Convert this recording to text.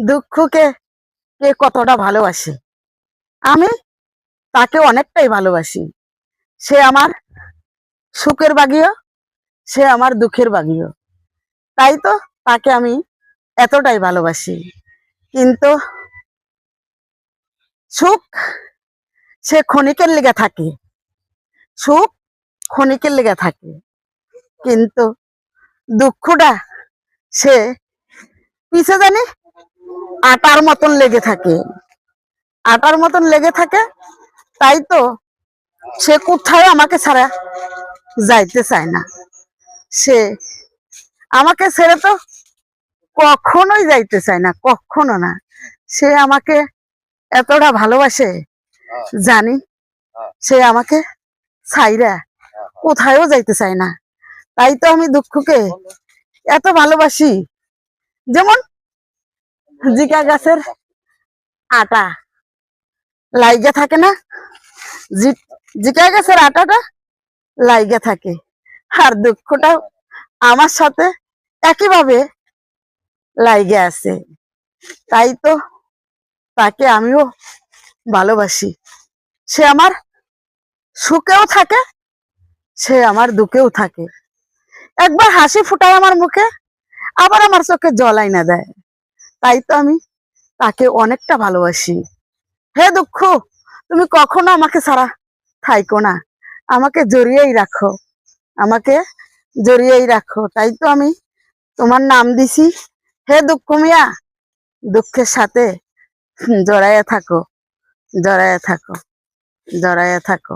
দুঃখকে কে কতটা ভালোবাসে, আমি তাকে অনেকটাই ভালোবাসি। সে আমার সুখের বাগিও, সে আমার দুঃখের বাগিও। তাই তো তাকে আমি এতটাই ভালোবাসি। কিন্তু সুখ সে ক্ষণিকের লেগে থাকে, সুখ ক্ষণিকের লেগে থাকে, কিন্তু দুঃখটা সে পিছে জানি আটার মতন লেগে থাকে, আটার মতন লেগে থাকে। তাই তো সে কোথাও আমাকে ছাড়া যাইতে চায় না। সে আমাকে ছেড়ে তো কখনোই যাইতে চায় না, কখনো না। সে আমাকে এতটা ভালোবাসে, জানি সে আমাকে ছাইরা কোথায়ও যাইতে চায় না। তাই তো আমি দুঃখকে এত ভালোবাসি। যেমন জিকা গাছের আটা লাইগা থাকে না, জিকা গাছের আটাটা লাইগা থাকে, আর দুঃখটাও আমার সাথে একইভাবে লাইগা আছে। তাই তো তাকে আমিও ভালোবাসি। সে আমার সুখেও থাকে, সে আমার দুঃখেও থাকে। একবার হাসি ফুটায় আমার মুখে, আবার আমার চোখে জল আইনা দেয়। তাই তো আমি তাকে অনেকটা ভালোবাসি। হে দুঃখ, তুমি কখনো আমাকে ছাড়া থাইকো না, আমাকে জড়িয়েই রাখো, আমাকে জড়িয়েই রাখো। তাই তো আমি তোমার নাম দিছি, হে দুঃখ মিয়া, দুঃখের সাথে জড়াইয়া থাকো, জড়াইয়া থাকো, জড়াইয়া থাকো।